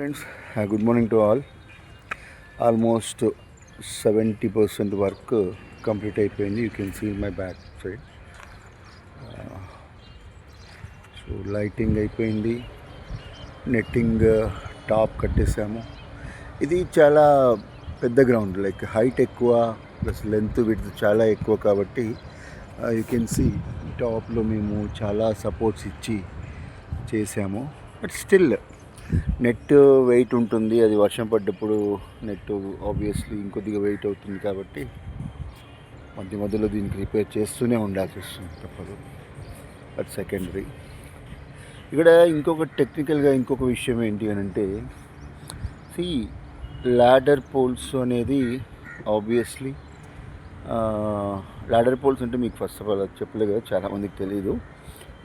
Friends, good morning to all. Almost 70% work complete అయిపోయింది. You can see my back side. So lighting అయిపోయింది, netting top కట్టేసాము. ఇది చాలా పెద్ద ground, like height ఎక్కువ plus length width చాలా ఎక్కువ కాబట్టి యూ కెన్ సీ టాప్లో మేము చాలా సపోర్ట్స్ ఇచ్చి చేసాము. బట్ స్టిల్ నెట్ వెయిట్ ఉంటుంది, అది వర్షం పడ్డప్పుడు నెట్ ఆబ్వియస్లీ ఇంకొద్దిగా వెయిట్ అవుతుంది కాబట్టి మధ్య మధ్యలో దీనికి రిపేర్ చేస్తూనే ఉండాల్సి వస్తుంది, తప్పదు. But secondary. ఇక్కడ ఇంకొక టెక్నికల్గా ఇంకొక విషయం ఏంటి అని అంటే, ల్యాడర్ పోల్స్ అనేది ఆబ్వియస్లీ ల్యాడర్ పోల్స్ అంటే మీకు ఫస్ట్ ఆఫ్ ఆల్ అది చెప్పలేదు కదా, చాలామందికి తెలియదు.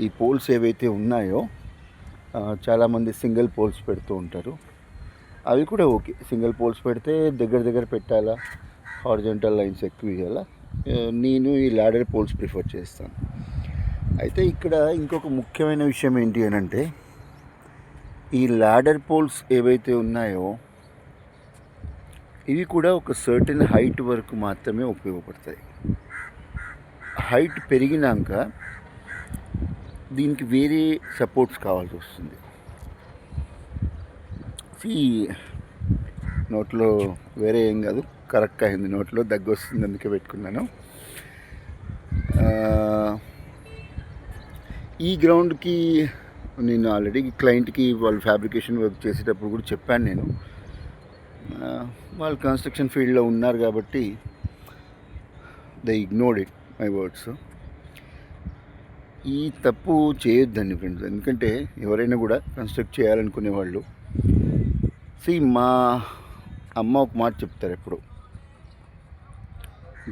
ఈ పోల్స్ ఏవైతే ఉన్నాయో చాలామంది సింగిల్ పోల్స్ పెడుతూ ఉంటారు. అవి కూడా ఓకే, సింగిల్ పోల్స్ పెడితే దగ్గర పెట్టాలా, హారిజాంటల్ లైన్స్ ఎక్కువ ఇవ్వాలా. నేను ఈ ల్యాడర్ పోల్స్ ప్రిఫర్ చేస్తాను. అయితే ఇక్కడ ఇంకొక ముఖ్యమైన విషయం ఏంటి అని అంటే, ఈ ల్యాడర్ పోల్స్ ఏవైతే ఉన్నాయో ఇవి కూడా ఒక సర్టెన్ హైట్ వరకు మాత్రమే ఉపయోగపడతాయి. హైట్ పెరిగినాక దీనికి వేరే సపోర్ట్స్ కావాల్సి వస్తుంది. నోట్లో వేరే ఏం కాదు, కరెక్ట్ అయింది, నోట్లో దగ్గు వస్తుంది, అందుకే పెట్టుకున్నాను. ఈ గ్రౌండ్కి నేను ఆల్రెడీ క్లయింట్కి వాళ్ళు ఫ్యాబ్రికేషన్ వర్క్ చేసేటప్పుడు కూడా చెప్పాను. నేను వాళ్ళు కన్స్ట్రక్షన్ ఫీల్డ్లో ఉన్నారు కాబట్టి they ignored it my words. ఈ తప్పు చేయొద్దండి ఫ్రెండ్స్, ఎందుకంటే ఎవరైనా కూడా కన్స్ట్రక్ట్ చేయాలనుకునే వాళ్ళు, మా అమ్మ ఒక మాట చెప్తారు ఎప్పుడు,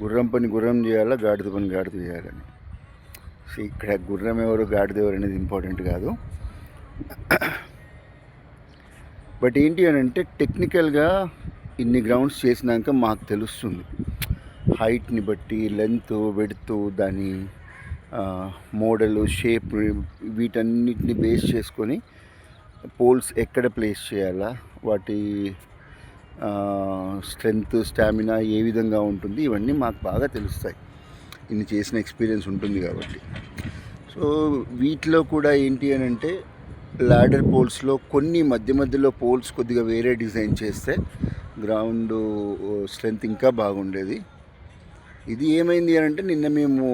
గుర్రం పని గుర్రం చేయాలా, గాడిద పని గాడిద చేయాలని. ఇక్కడ గుర్రం ఎవరు గాడిద ఎవరు అనేది ఇంపార్టెంట్ కాదు. బట్ ఏంటి అని అంటే, టెక్నికల్గా ఇన్ని గ్రౌండ్స్ చేసినాక మాకు తెలుస్తుంది హైట్ని బట్టి, లెంత్ విడ్త్, దాని మోడల్, షేప్, వీటన్నిటిని బేస్ చేసుకొని పోల్స్ ఎక్కడ ప్లేస్ చేయాలా, వాటి స్ట్రెంగ్త్, స్టామినా ఏ విధంగా ఉంటుంది, ఇవన్నీ మాకు బాగా తెలుస్తాయి. ఇన్ని చేసిన ఎక్స్పీరియన్స్ ఉంటుంది కాబట్టి. సో వీటిలో కూడా ఏంటి అని అంటే, ల్యాడర్ పోల్స్లో కొన్ని మధ్యలో పోల్స్ కొద్దిగా వేరే డిజైన్ చేస్తే గ్రౌండ్ స్ట్రెంగ్త్ ఇంకా బాగుండేది. ఇది ఏమైంది అని అంటే, నిన్న మేము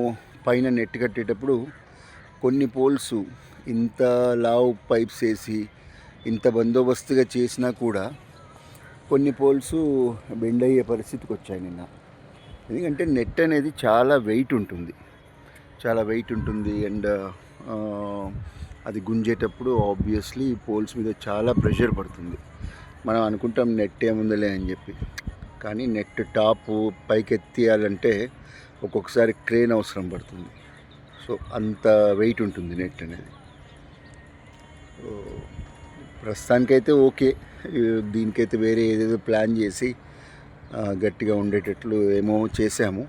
పైన నెట్ కట్టేటప్పుడు కొన్ని పోల్స్ ఇంత లావు పైప్స్ వేసి ఇంత బందోబస్తుగా చేసినా కూడా కొన్ని పోల్స్ బెండ్ అయ్యే పరిస్థితికి వచ్చాయి నిన్న. ఎందుకంటే నెట్ అనేది చాలా వెయిట్ ఉంటుంది, అండ్ అది గుంజేటప్పుడు ఆబ్వియస్లీ పోల్స్ మీద చాలా ప్రెషర్ పడుతుంది. మనం అనుకుంటాం నెట్ ఏముందలే అని చెప్పి, కానీ నెట్ టాప్ పైకి ఎత్తేయాలంటే ఒక్కొక్కసారి క్రేన్ అవసరం పడుతుంది. సో అంత వెయిట్ ఉంటుంది నెట్ అనేది. ప్రస్తుతానికైతే ఓకే, దీనికైతే వేరే ఏదేదో ప్లాన్ చేసి గట్టిగా ఉండేటట్లు ఏమో చేసాము.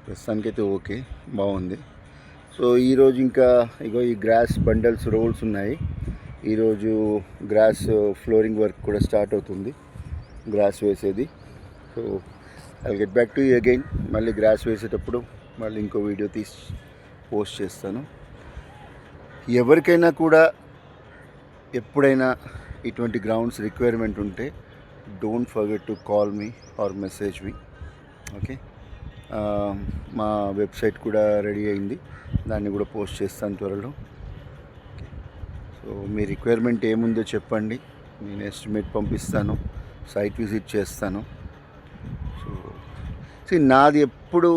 ప్రస్తుతానికైతే ఓకే, బాగుంది. సో ఈరోజు ఇంకా ఇగో ఈ గ్రాస్ బండల్స్ రోల్స్ ఉన్నాయి. ఈరోజు గ్రాస్ ఫ్లోరింగ్ వర్క్ కూడా స్టార్ట్ అవుతుంది, గ్రాస్ వేసేది. So I get back to you again. మళ్ళీ గ్రాస్ వేసేటప్పుడు మళ్ళీ ఇంకో వీడియో తీసి పోస్ట్ చేస్తాను. ఎవరికైనా కూడా ఎప్పుడైనా ఇటువంటి గ్రౌండ్స్ రిక్వైర్మెంట్ ఉంటే don't forget to call me or message me. Okay, మా వెబ్సైట్ కూడా రెడీ అయింది, దాన్ని కూడా పోస్ట్ చేస్తాను త్వరలో. సో మీ రిక్వైర్మెంట్ ఏముందో చెప్పండి, నేను ఎస్టిమేట్ పంపిస్తాను, సైట్ విజిట్ చేస్తాను. సో నాది ఎప్పుడు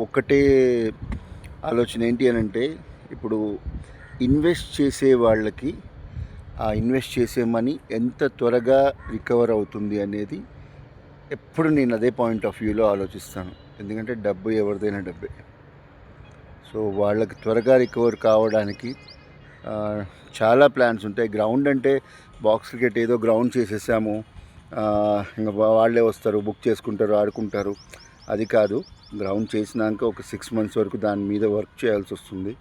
ఒకటే ఆలోచన ఏంటి అని అంటే, ఇప్పుడు ఇన్వెస్ట్ చేసే వాళ్ళకి ఆ ఇన్వెస్ట్ చేసే మనీ ఎంత త్వరగా రికవర్ అవుతుంది అనేది ఎప్పుడు నేను అదే పాయింట్ ఆఫ్ వ్యూలో ఆలోచిస్తాను. ఎందుకంటే డబ్బు ఎవరిదైనా డబ్బే. సో వాళ్ళకి త్వరగా రికవర్ కావడానికి చాలా ప్లాన్స్ ఉంటాయి. గ్రౌండ్ అంటే బాక్స్ క్రికెట్ ఏదో గ్రౌండ్ చేసేసాము, ఇంకా వాళ్ళే వస్తారు, బుక్ చేసుకుంటారు, ఆడుకుంటారు, అది కాదు. గ్రౌండ్ చేసినాక ఒక 6 months వరకు దాని మీద వర్క్ చేయాల్సి వస్తుంది.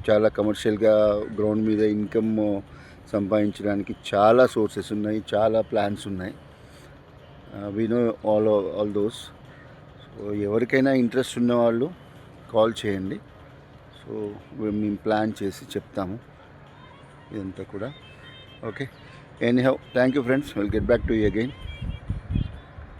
చాలా కమర్షియల్గా గ్రౌండ్ మీద ఇన్కమ్ సంపాదించడానికి చాలా సోర్సెస్ ఉన్నాయి, చాలా ప్లాన్స్ ఉన్నాయి. We know all those. So ఎవరికైనా ఇంట్రెస్ట్ ఉన్నవాళ్ళు కాల్ చేయండి. సో మేము ప్లాన్ చేసి చెప్తాము ఇదంతా కూడా. Okay, anyhow thank you friends, will get back to you again.